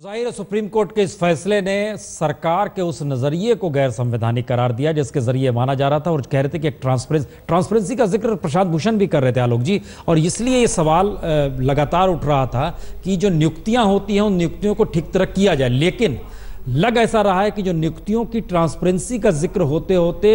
जाहिर है supreme court के इस फैसले ने सरकार के उस नजरिए को गैर संवैधानिक करार दिया जिसके जरिए माना जा रहा था, और कह रहे थे कि एक ट्रांसपेरेंसी का जिक्र प्रशांत भूषण भी कर रहे थे आलोक जी, और इसलिए ये सवाल लगातार उठ रहा था कि जो नियुक्तियां होती हैं उन नियुक्तियों को ठीक तरह किया जाए। लेकिन लग ऐसा रहा है कि जो नियुक्तियों की ट्रांसपेरेंसी का जिक्र होते होते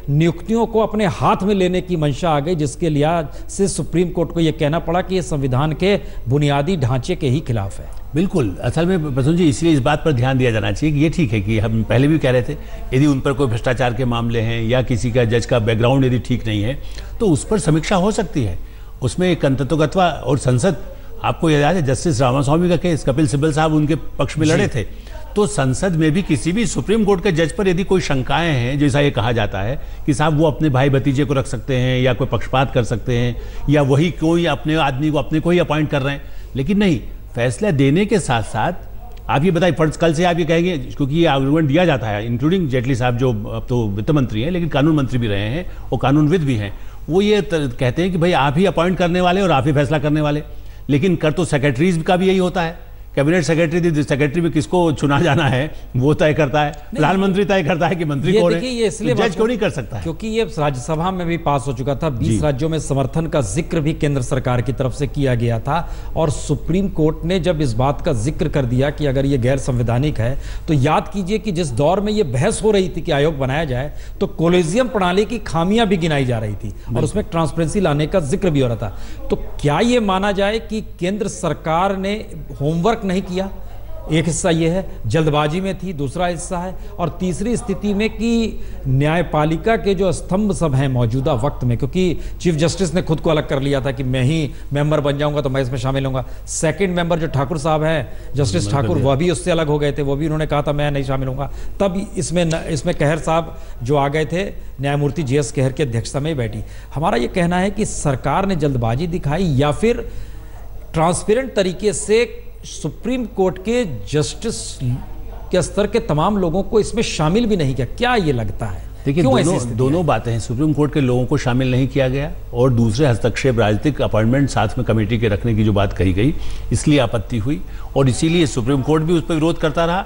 नियुक्तियों को अपने हाथ में लेने की मंशा आ गई, जिसके लिहाज से सुप्रीम कोर्ट को यह कहना पड़ा कि यह संविधान के बुनियादी ढांचे के ही खिलाफ है। बिल्कुल, असल में प्रसून जी इसलिए इस बात पर ध्यान दिया जाना चाहिए कि ये ठीक है कि हम पहले भी कह रहे थे यदि उन पर कोई भ्रष्टाचार के मामले हैं या किसी का जज का बैकग्राउंड यदि ठीक नहीं है तो उस पर समीक्षा हो सकती है, उसमें एक अंततोगत्वा। और संसद, आपको याद है जस्टिस रामास्वामी का केस, कपिल सिब्बल साहब उनके पक्ष में लड़े थे, तो संसद में भी किसी भी सुप्रीम कोर्ट के जज पर यदि कोई शंकाएं हैं, जैसा ये कहा जाता है कि साहब वो अपने भाई भतीजे को रख सकते हैं या कोई पक्षपात कर सकते हैं या वही कोई अपने आदमी को अपने को ही अपॉइंट कर रहे हैं, लेकिन नहीं, फैसला देने के साथ साथ आप ये बताइए, फर्ज कल से आप ये कहेंगे, क्योंकि ये आर्गुमेंट दिया जाता है इंक्लूडिंग जेटली साहब जो अब तो वित्त मंत्री हैं लेकिन कानून मंत्री भी रहे हैं और कानूनविद भी हैं, वो ये कहते हैं कि भाई आप ही अपॉइंट करने वाले और आप ही फैसला करने वाले, लेकिन कर तो सेक्रेटरीज का भी यही होता है। कैबिनेट सेक्रेटरी में किसको चुना जाना है वो तय करता है, प्रधानमंत्री तय करता है कि मंत्री कौन है, ये इसलिए जज क्यों नहीं कर सकता है? क्योंकि ये राज्यसभा में भी पास हो चुका था, 20 राज्यों में समर्थन का जिक्र भी केंद्र सरकार की तरफ से किया गया था, और सुप्रीम कोर्ट ने जब इस बात का जिक्र कर दिया कि अगर ये गैर संवैधानिक है, तो याद कीजिए कि जिस दौर में ये बहस हो रही थी कि आयोग बनाया जाए तो कोलेजियम प्रणाली की खामियां भी गिनाई जा रही थी और उसमें ट्रांसपेरेंसी लाने का जिक्र भी हो रहा था। तो क्या ये माना जाए कि केंद्र सरकार ने होमवर्क नहीं किया? एक हिस्सा यह है जल्दबाजी में थी, दूसरा हिस्सा है और तीसरी स्थिति में कि न्यायपालिका के जो स्तंभ सब हैं मौजूदा वक्त में, क्योंकि चीफ जस्टिस ने खुद को अलग कर लिया था कि मैं ही मेंबर बन जाऊंगा तो मैं इसमें शामिल होऊंगा। सेकंड मेंबर जो ठाकुर साहब हैं, जस्टिस ठाकुर, वह भी उससे अलग हो गए थे, वो भी उन्होंने कहा था मैं नहीं शामिल होऊंगा। तब इसमें कहर साहब जो आ गए थे, न्यायमूर्ति JS कहर की अध्यक्षता में बैठी। हमारा यह कहना है कि सरकार ने जल्दबाजी दिखाई या फिर ट्रांसपेरेंट तरीके से सुप्रीम कोर्ट के जस्टिस के स्तर के तमाम लोगों को इसमें शामिल भी नहीं किया। क्या ये लगता है? देखिए, दोनों बातें हैं। सुप्रीम कोर्ट के लोगों को शामिल नहीं किया गया और दूसरे हस्तक्षेप, राजनीतिक अपॉइंटमेंट साथ में कमेटी के रखने की जो बात कही गई, इसलिए आपत्ति हुई और इसीलिए सुप्रीम कोर्ट भी उस पर विरोध करता रहा।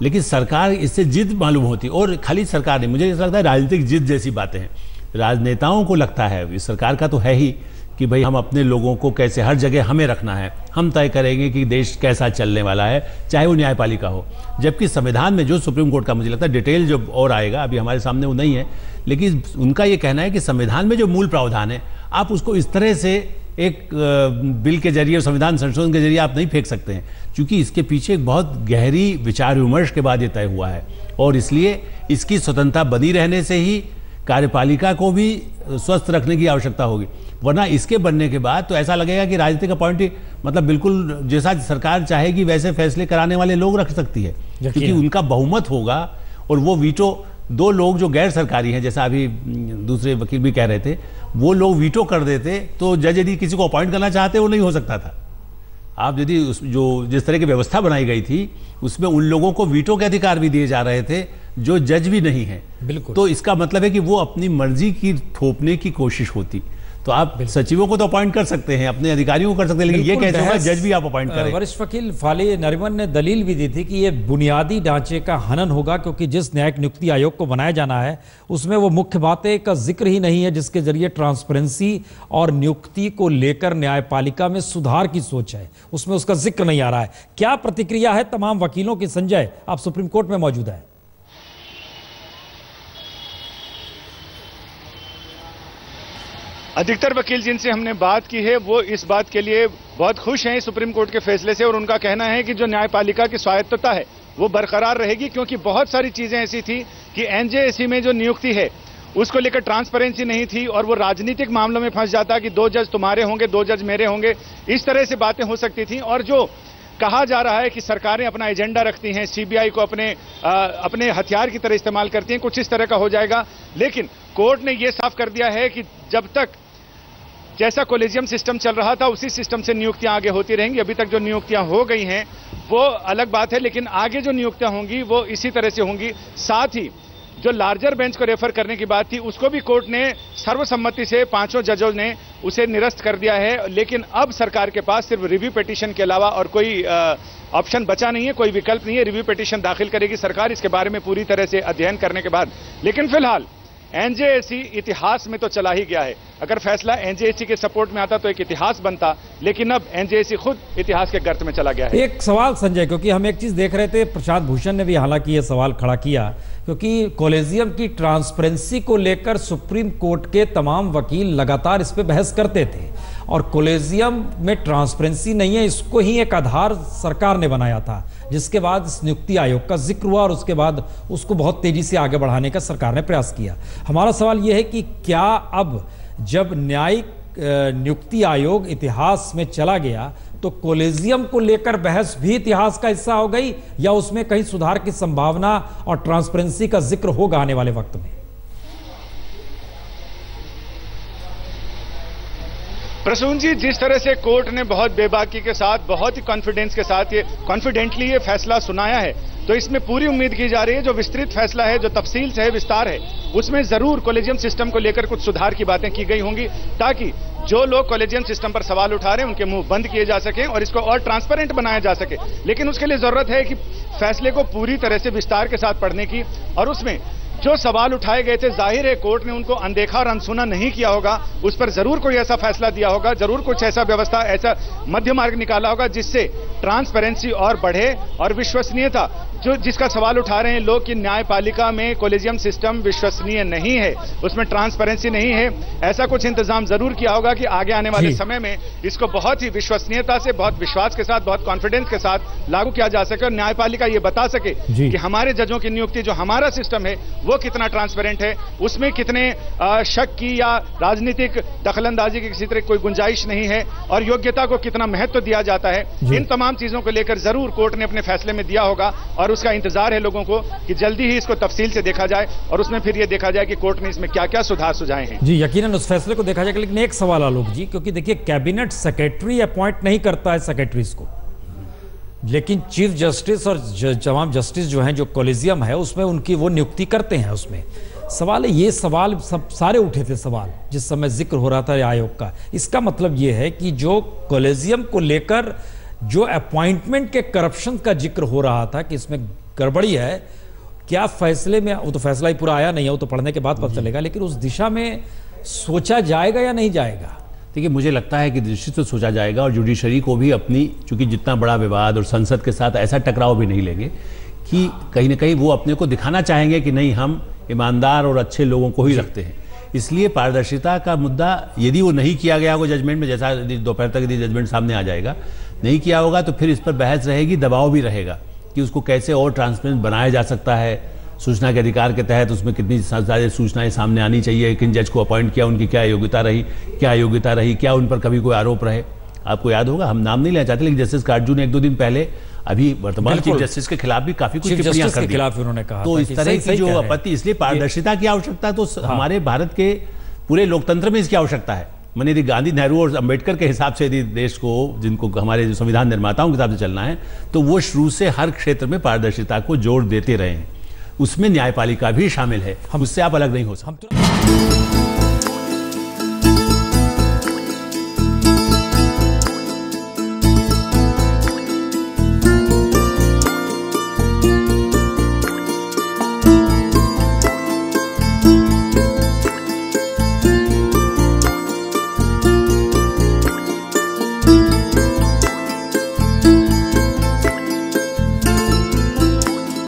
लेकिन सरकार इससे जिद मालूम होती, और खाली सरकार नहीं, मुझे ऐसा लगता है राजनीतिक जिद जैसी बातें हैं। राजनेताओं को लगता है, सरकार का तो है ही, कि भाई हम अपने लोगों को कैसे हर जगह हमें रखना है, हम तय करेंगे कि देश कैसा चलने वाला है, चाहे वो न्यायपालिका हो। जबकि संविधान में जो सुप्रीम कोर्ट का, मुझे लगता है डिटेल जो और आएगा, अभी हमारे सामने वो नहीं है, लेकिन उनका ये कहना है कि संविधान में जो मूल प्रावधान है आप उसको इस तरह से एक बिल के जरिए, संविधान संशोधन के जरिए आप नहीं फेंक सकते हैं, क्योंकि इसके पीछे एक बहुत गहरी विचार विमर्श के बाद ये तय हुआ है और इसलिए इसकी स्वतंत्रता बनी रहने से ही कार्यपालिका को भी स्वस्थ रखने की आवश्यकता होगी। वरना इसके बनने के बाद तो ऐसा लगेगा कि राजनीतिक अपॉइंटी, मतलब बिल्कुल जैसा सरकार चाहेगी वैसे फैसले कराने वाले लोग रख सकती है, क्योंकि उनका बहुमत होगा और वो वीटो, दो लोग जो गैर सरकारी हैं, जैसा अभी दूसरे वकील भी कह रहे थे, वो लोग वीटो कर देते तो जज यदि किसी को अपॉइंट करना चाहते वो नहीं हो सकता था। आप यदि जिस तरह की व्यवस्था बनाई गई थी उसमें उन लोगों को वीटो के अधिकार भी दिए जा रहे थे जो जज भी नहीं है। बिल्कुल, तो इसका मतलब है कि वो अपनी मर्जी की थोपने की कोशिश होती। तो आप सचिवों को तो अपॉइंट कर सकते हैं, अपने अधिकारियों को कर सकते हैं, लेकिन ये कैसे होगा जज भी आप अपॉइंट करें? वरिष्ठ वकील फाली नरिमन ने दलील भी दी थी कि ये बुनियादी ढांचे का हनन होगा, क्योंकि जिस न्यायिक नियुक्ति आयोग को बनाया जाना है उसमें वो मुख्य बातें का जिक्र ही नहीं है जिसके जरिए ट्रांसपेरेंसी और नियुक्ति को लेकर न्यायपालिका में सुधार की सोच है, उसमें उसका जिक्र नहीं आ रहा है। क्या प्रतिक्रिया है तमाम वकीलों की? संजय, आप सुप्रीम कोर्ट में मौजूद है। अधिकतर वकील जिनसे हमने बात की है वो इस बात के लिए बहुत खुश हैं सुप्रीम कोर्ट के फैसले से, और उनका कहना है कि जो न्यायपालिका की स्वायत्तता है वो बरकरार रहेगी, क्योंकि बहुत सारी चीजें ऐसी थी कि NJSC में जो नियुक्ति है उसको लेकर ट्रांसपेरेंसी नहीं थी और वो राजनीतिक मामलों में फंस जाता कि 2 जज तुम्हारे होंगे, 2 जज मेरे होंगे, इस तरह से बातें हो सकती थी। और जो कहा जा रहा है कि सरकारें अपना एजेंडा रखती हैं, CBI को अपने हथियार की तरह इस्तेमाल करती हैं, कुछ इस तरह का हो जाएगा। लेकिन कोर्ट ने यह साफ कर दिया है कि जब तक जैसा कोलेजियम सिस्टम चल रहा था उसी सिस्टम से नियुक्तियां आगे होती रहेंगी। अभी तक जो नियुक्तियां हो गई हैं वो अलग बात है, लेकिन आगे जो नियुक्तियां होंगी वो इसी तरह से होंगी। साथ ही जो लार्जर बेंच को रेफर करने की बात थी उसको भी कोर्ट ने सर्वसम्मति से 5 जजों ने उसे निरस्त कर दिया है। लेकिन अब सरकार के पास सिर्फ रिव्यू पिटीशन के अलावा और कोई ऑप्शन बचा नहीं है, कोई विकल्प नहीं है। रिव्यू पिटीशन दाखिल करेगी सरकार इसके बारे में पूरी तरह से अध्ययन करने के बाद। लेकिन फिलहाल एनजेएसी इतिहास में तो चला ही गया है। अगर फैसला एनजेएसी के सपोर्ट में आता तो एक इतिहास बनता, लेकिन अब एनजेएसी खुद इतिहास के गर्त में चला गया है। एक सवाल संजय, क्योंकि हम एक चीज देख रहे थे, प्रशांत भूषण ने भी हालांकि ये सवाल खड़ा किया, क्योंकि कॉलेजियम की ट्रांसपेरेंसी को लेकर सुप्रीम कोर्ट के तमाम वकील लगातार इस पे बहस करते थे, और कॉलेजियम में ट्रांसपेरेंसी नहीं है, इसको ही एक आधार सरकार ने बनाया था, जिसके बाद इस नियुक्ति आयोग का जिक्र हुआ और उसके बाद उसको बहुत तेजी से आगे बढ़ाने का सरकार ने प्रयास किया। हमारा सवाल यह है कि क्या अब जब न्यायिक नियुक्ति आयोग इतिहास में चला गया तो कॉलेजियम को लेकर बहस भी इतिहास का हिस्सा हो गई, या उसमें कहीं सुधार की संभावना और ट्रांसपेरेंसी का जिक्र होगा आने वाले वक्त में? प्रसून जी, जिस तरह से कोर्ट ने बहुत बेबाकी के साथ, बहुत ही कॉन्फिडेंस के साथ कॉन्फिडेंटली ये फैसला सुनाया है, तो इसमें पूरी उम्मीद की जा रही है जो विस्तृत फैसला है, जो तफसील से है, विस्तार है, उसमें जरूर कॉलेजियम सिस्टम को लेकर कुछ सुधार की बातें की गई होंगी, ताकि जो लोग कॉलेजियम सिस्टम पर सवाल उठा रहे हैं उनके मुंह बंद किए जा सके और इसको और ट्रांसपेरेंट बनाया जा सके। लेकिन उसके लिए जरूरत है कि फैसले को पूरी तरह से विस्तार के साथ पढ़ने की, और उसमें जो सवाल उठाए गए थे, जाहिर है कोर्ट ने उनको अनदेखा और अनसुना नहीं किया होगा, उस पर जरूर कोई ऐसा फैसला दिया होगा, जरूर कुछ ऐसा व्यवस्था, ऐसा मध्य मार्ग निकाला होगा जिससे ट्रांसपेरेंसी और बढ़े और विश्वसनीयता, जो जिसका सवाल उठा रहे हैं लोग कि न्यायपालिका में कॉलेजियम सिस्टम विश्वसनीय नहीं है, उसमें ट्रांसपेरेंसी नहीं है, ऐसा कुछ इंतजाम जरूर किया होगा कि आगे आने वाले समय में इसको बहुत ही विश्वसनीयता से, बहुत विश्वास के साथ, बहुत कॉन्फिडेंस के साथ लागू किया जा सके और न्यायपालिका ये बता सके कि हमारे जजों की नियुक्ति, जो हमारा सिस्टम है वो कितना ट्रांसपेरेंट है, उसमें कितने शक की या राजनीतिक दखलंदाजी की किसी तरह कोई गुंजाइश नहीं है, और योग्यता को कितना महत्व दिया जाता है। इन तमाम चीजों को लेकर जरूर कोर्ट ने अपने फैसले में दिया होगा, और उसका इंतजार है लोगों को कि जल्दी ही इसको तफसील से देखा जाए और उसमें फिर यह देखा जाए कि कोर्ट ने इसमें क्या क्या सुधार सुझाए हैं। जी, यकीनन उस फैसले को देखा जाएगा। लेकिन एक सवाल आलोक जी, क्योंकि देखिए कैबिनेट सेक्रेटरी अपॉइंट नहीं करता है सेक्रेटरीज को, लेकिन चीफ जस्टिस और तमाम जस्टिस जो हैं, जो कॉलेजियम है उसमें उनकी वो नियुक्ति करते हैं। उसमें सवाल है, ये सवाल सब सारे उठे थे सवाल जिस समय जिक्र हो रहा था आयोग का। इसका मतलब ये है कि जो कॉलेजियम को लेकर जो अपॉइंटमेंट के करप्शन का जिक्र हो रहा था कि इसमें गड़बड़ी है, क्या फैसले में, वो तो फैसला ही पूरा आया नहीं है, वो तो पढ़ने के बाद पता चलेगा, लेकिन उस दिशा में सोचा जाएगा या नहीं जाएगा? देखिए, मुझे लगता है कि निश्चित तो सोचा जाएगा, और जुडिशरी को भी अपनी, चूंकि जितना बड़ा विवाद और संसद के साथ ऐसा टकराव भी नहीं लेंगे कि कहीं ना कहीं वो अपने को दिखाना चाहेंगे कि नहीं, हम ईमानदार और अच्छे लोगों को ही रखते हैं। इसलिए पारदर्शिता का मुद्दा यदि वो नहीं किया गया होगा जजमेंट में, जैसा दोपहर तक यदि जजमेंट सामने आ जाएगा, नहीं किया होगा तो फिर इस पर बहस रहेगी, दबाव भी रहेगा कि उसको कैसे और ट्रांसपेरेंट बनाया जा सकता है। सूचना के अधिकार के तहत उसमें कितनी ज़्यादा सूचनाएं सामने आनी चाहिए, किन जज को अपॉइंट किया, उनकी क्या योग्यता रही, क्या उन पर कभी कोई आरोप रहे। आपको याद होगा, हम नाम नहीं लेना चाहते, लेकिन जस्टिस काटजू ने 1-2 दिन पहले अभी वर्तमान चीफ जस्टिस के खिलाफ भी काफी कुछ टिप्पणियां कर दी, उन्होंने कहा तो इस तरह की जो आपत्ति, इसलिए पारदर्शिता की आवश्यकता तो हमारे भारत के पूरे लोकतंत्र में इसकी आवश्यकता है। मैंने यदि गांधी, नेहरू और अंबेडकर के हिसाब से यदि देश को, जिनको हमारे जो संविधान निर्माताओं के हिसाब से चलना है, तो वो शुरू से हर क्षेत्र में पारदर्शिता को जोर देते रहे हैं, उसमें न्यायपालिका भी शामिल है, उससे आप अलग नहीं हो सकते।